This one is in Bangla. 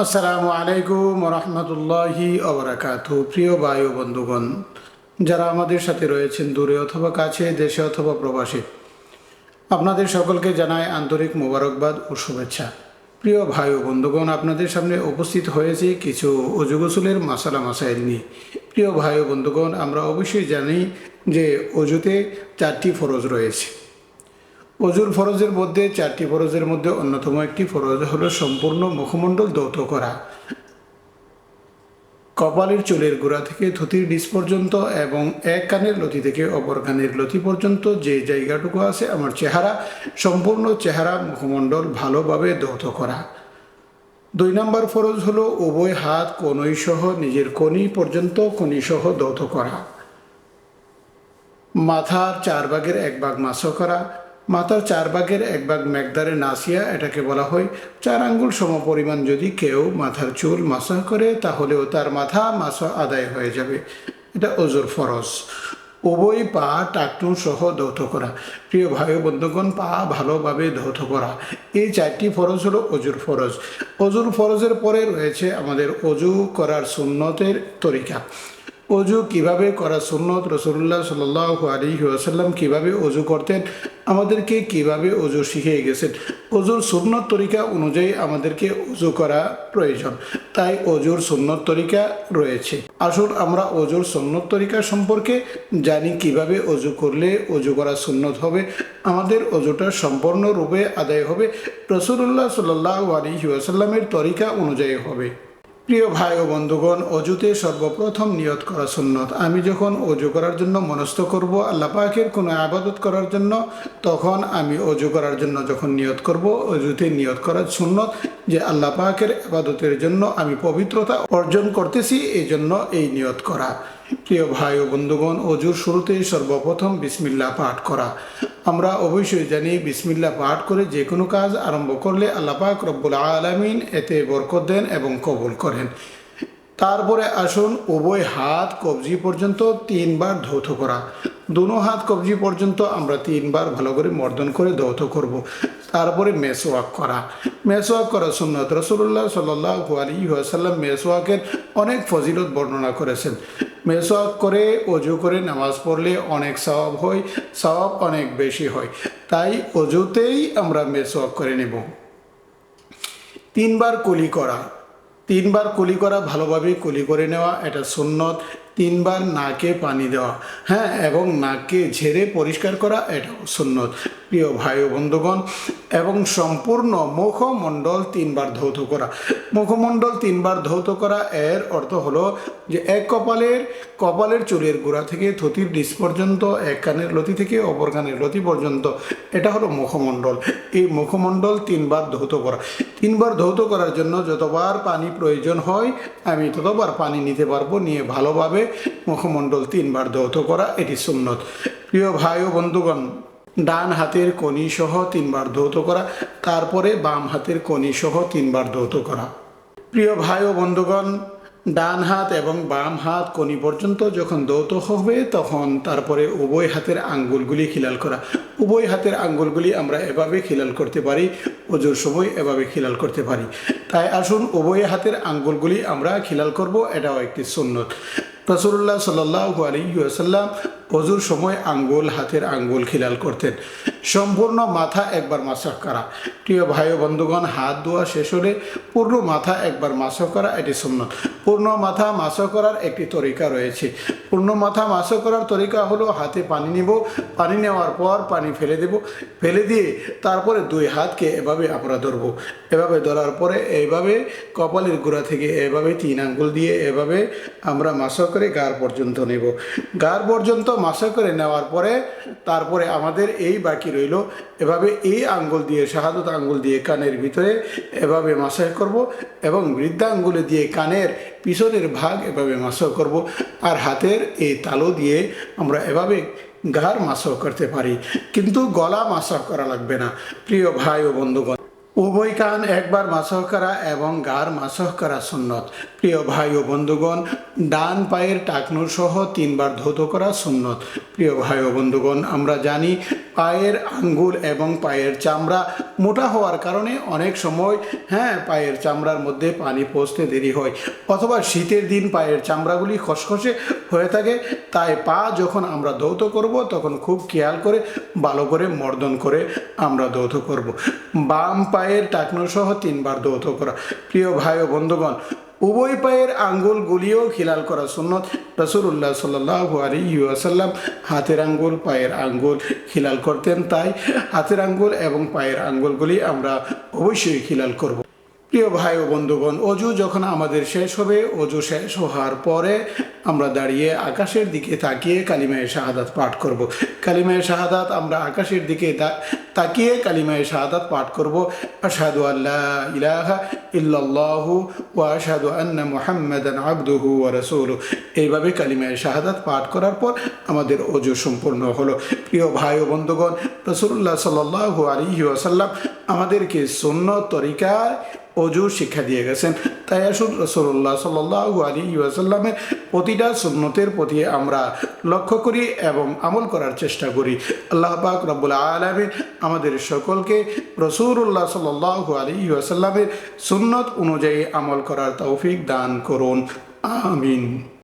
আসসালামু আলাইকুম রহমতুল্লাহি ওবরাকাতু। প্রিয় ভাই ও বন্ধুগণ, যারা আমাদের সাথে রয়েছেন দূরে অথবা কাছে, দেশে অথবা প্রবাসে, আপনাদের সকলকে জানাই আন্তরিক মোবারকবাদ ও শুভেচ্ছা। প্রিয় ভাই ও বন্ধুগণ, আপনাদের সামনে উপস্থিত হয়েছে কিছু অজু গোসলের মাসালা মাসাইল নিয়ে। প্রিয় ভাই ও বন্ধুগণ, আমরা অবশ্যই জানি যে অজুতে 4টি ফরজ রয়েছে। অজুর ফরজের মধ্যে 4টি ফরজের মধ্যে অন্যতম একটি ফরজ হলো সম্পূর্ণ মুখমণ্ডল ধৌত করা। কপালের চুলের গোড়া থেকে থুতির ডিস পর্যন্ত এবং এক কানের লতি থেকে অপর কানের লতি পর্যন্ত যে জায়গাটুকু আছে আমার চেহারা, সম্পূর্ণ চেহারা মুখমণ্ডল ভালোভাবে ধৌত করা। 2 নম্বর ফরজ হলো উভয় হাত কনুই সহ নিজের কনি পর্যন্ত কনি সহ ধৌত করা। মাথার 4 ভাগের 1 ভাগ মাসহ করা। মাথার 4 ভাগের 1 ভাগ মেকদারে নাসিয়া, এটাকে বলা হয় 4 আঙ্গুল সমপরিমাণ। যদি কেউ মাথার চুল মাসহ করে তাহলেও তার মাথা মাসহ আদায় হয়ে যাবে। এটা অজুর ফরজ। উভয় পা টাকটু সহ ধৌত করা। প্রিয় ভাই বন্ধুগণ, পা ভালোভাবে ধৌত করা। এই 4টি ফরজ হলো অজুর ফরজ। অজুর ফরজের পরে রয়েছে আমাদের অজু করার সুন্নতের তরিকা। অজু কিভাবে করা সুন্নত, রাসূলুল্লাহ সাল্লাল্লাহু আলাইহি ওয়াসাল্লাম কিভাবে অজু করতেন, আমাদেরকে কিভাবে অজু শিখিয়ে গেছেন। অজুর সুন্নত তরিকা অনুযায়ী আমাদেরকে অজু করা প্রয়োজন, তাই অজুর সুন্নত তরিকা রয়েছে। আসুন আমরা অজুর সুন্নত তরিকা সম্পর্কে জানি, কিভাবে অজু করলে অজু করা সুন্নত হবে, আমাদের অজুটা সম্পূর্ণরূপে আদায় হবে, রাসূলুল্লাহ সাল্লাল্লাহু আলাইহি ওয়াসাল্লামের তরিকা অনুযায়ী হবে। প্রিয় ভাই ও বন্ধুগণ, অজুতে সর্বপ্রথম নিয়ত করা সুন্নত। আমি যখন অজু করার জন্য মনস্থ করব আল্লাহ পাকের কোনো আবাদত করার জন্য, তখন আমি অজু করার জন্য যখন নিয়ত করব, অজুতে নিয়ত করার সুন্নত যে আল্লাহ পাকের আবাদতের জন্য আমি পবিত্রতা অর্জন করতেছি, এই জন্য এই নিয়ত করা। প্রিয় ভাই ও বন্ধুগণ, অজুর শুরুতেই সর্বপ্রথম বিসমিল্লাহ পাঠ করা। আমরা অবশ্যই জানি বিসমিল্লাহ পাঠ করে যে কোনো কাজ আরম্ভ করলে আল্লাহ পাক রব্বুল আলামিন এতে বরকত দেন এবং কবুল করেন। তারপরে আসুন উভয় হাত কবজি পর্যন্ত 3 বার ধৌত করা। দুনো হাত কবজি পর্যন্ত আমরা 3 বার ভালো করে মর্দন করে ধৌত করব। তারপরে মেসওয়াক করা। মেসওয়াক করা সুন্নত। রাসূলুল্লাহ সাল্লাল্লাহু আলাইহি ওয়াসাল্লাম মেসওয়াকের অনেক ফজিলত বর্ণনা করেছেন। মেসওয়াক করে অজু করে নামাজ পড়লে অনেক সওয়াব হয়, সওয়াব অনেক বেশি হয়, তাই অজুতেই আমরা মেসওয়াক করে নেব। 3 বার কুলি করা। 3 বার কুলি করা, ভালোভাবে কুলি করে নেওয়া, এটা সুন্নত। 3 বার নাকে পানি দেওয়া, হ্যাঁ, এবং নাককে ঝেড়ে পরিষ্কার করা, এটাও সুন্নত। প্রিয় ভাই ও বন্ধুগণ, এবং সম্পূর্ণ মুখমণ্ডল 3 বার ধৌত করা। মুখমণ্ডল 3 বার ধৌত করা এর অর্থ হলো যে এক কপালের চুলের গোড়া থেকে থুতির ডিস পর্যন্ত, এক কানের লতি থেকে অপর কানের লতি পর্যন্ত, এটা হলো মুখমণ্ডল। এই মুখমণ্ডল 3 বার ধৌত করা। 3 বার ধৌত করার জন্য যতবার পানি প্রয়োজন হয় আমি ততবার পানি নিতে পারবো, নিয়ে ভালোভাবে মুখমণ্ডল 3 বার ধৌত করা, এটি সুন্নত। প্রিয় ভাই ও বন্ধুগণ, ডান হাতের কনি সহ 3 বার ধৌত করা, তারপরে বাম হাতের কনি সহ 3 বার ধৌত করা। প্রিয় ভাই ও বন্ধুগণ, ডান হাত এবং বাম হাত কনি পর্যন্ত যখন ধৌত হবে তখন তারপরে উভয় হাতের আঙ্গুলগুলি খিলাল করা। উভয় হাতের আঙ্গুলগুলি আমরা এভাবে খিলাল করতে পারি, অজুর সময় এভাবে খিলাল করতে পারি। তাই আসুন উভয় হাতের আঙ্গুলগুলি আমরা খিলাল করব, এটাও একটি সুন্নত। রাসূলুল্লাহ সাল্লাল্লাহু আলাইহি ওয়াসাল্লাম অজুর সময় হাতের আঙ্গুল খিলাল করতেন। সম্পূর্ণ মাথা একবার মাসাহ করা। প্রিয় ভাই ও বন্ধুগণ, হাত ধোয়া শেষ হলে পূর্ণ মাথা একবার মাসাহ করা, এটি সুন্নত। পূর্ণ মাথা মাসাহ করার একটি তরিকা রয়েছে। পূর্ণ মাথা মাসাহ করার তরিকা হলো হাতে পানি নেব, পানি নেওয়ার পর পানি ফেলে দেব, ফেলে দিয়ে তারপরে 2 হাতকে এভাবে আমরা ধরবো। এভাবে ধরার পরে এইভাবে কপালের গোড়া থেকে এভাবে 3 আঙ্গুল দিয়ে এভাবে আমরা মাসাহ করে গার পর্যন্ত নেব। গার পর্যন্ত মাসাহ করে নেওয়ার পরে তারপরে আমাদের এই বাকি রইল, এভাবে এই আঙ্গুল দিয়ে, শাহাদত আঙ্গুল দিয়ে কানের ভিতরে এভাবে মাসাহ করব এবং বৃদ্ধা আঙ্গুলে দিয়ে কানের পিছনের ভাগ এভাবে মাসাহ করব। আর হাতের এই তালু দিয়ে আমরা এভাবে গার মাসাহ করতে পারি, কিন্তু গলা মাসাহ করা লাগবে না। প্রিয় ভাই ও বন্ধুগণ, উভয় কান একবার মাসাহ করা এবং গার মাসাহ করা সুন্নত। প্রিয় ভাই ও বন্ধুগণ, ডান পায়ের টাকনু সহ 3 বার ধৌত করা সুন্নত। প্রিয় ভাই ও বন্ধুগণ, আমরা জানি পায়ের আঙ্গুল এবং পায়ের চামড়া মোটা হওয়ার কারণে অনেক সময় পায়ের চামড়ার মধ্যে পানি পৌঁছতে দেরি হয়, অথবা শীতের দিন পায়ের চামড়াগুলি খসখসে হয়ে থাকে। তাই পা যখন আমরা ধৌত করব তখন খুব খেয়াল করে ভালো করে মর্দন করে আমরা ধৌত করব। বাম পায়ের টাকনো সহ 3 বার ধৌত করা। প্রিয় ভাই ও বন্ধুগণ, উভয় পায়ের আঙ্গুলগুলিও খিলাল করা সুন্নত। রাসূলুল্লাহ সাল্লাল্লাহু আলাইহি ওয়াসাল্লাম হাতের আঙ্গুল পায়ের আঙ্গুল খিলাল করতেন, তাই হাতের আঙ্গুল এবং পায়ের আঙ্গুলগুলি আমরা অবশ্যই খিলাল করব। প্রিয় ভাই ও বন্ধুগণ, অজু যখন আমাদের শেষ হবে, অজু শেষ হওয়ার পরে আমরা দাঁড়িয়ে আকাশের দিকে তাকিয়ে কালিমায়ে শাহাদাত পাঠ করব। কালিমায়ে শাহাদাত আমরা আকাশের দিকে তাকিয়ে কালিমায়ে শাহাদাত পাঠ করব। আশহাদু আল্লা ইলাহা ইল্লাল্লাহু ওয়া আশহাদু আন্না মুহাম্মাদান আবদুহু ওয়া রাসূলুহু। এইভাবে কালিমায়ে শাহাদাত পাঠ করার পর আমাদের অজু সম্পূর্ণ হলো। প্রিয় ভাই ও বন্ধুগণ, রাসূলুল্লাহ সাল্লাল্লাহু আলাইহি ওয়াসাল্লাম আমাদেরকে সুন্নত তরিকায় অজু শিক্ষা দিয়ে গেছেন। তাই আসুন রাসূলুল্লাহ সাল্লাল্লাহু আলাইহি ওয়াসাল্লামের প্রতিটা সুন্নতের প্রতি আমরা লক্ষ্য করি এবং আমল করার চেষ্টা করি। আল্লাহ পাক রব্বুল আলামিন আমাদের সকলকে রাসূলুল্লাহ সাল্লাল্লাহু আলাইহি ওয়াসাল্লামের সুন্নত অনুযায়ী আমল করার তৌফিক দান করুন। আমিন।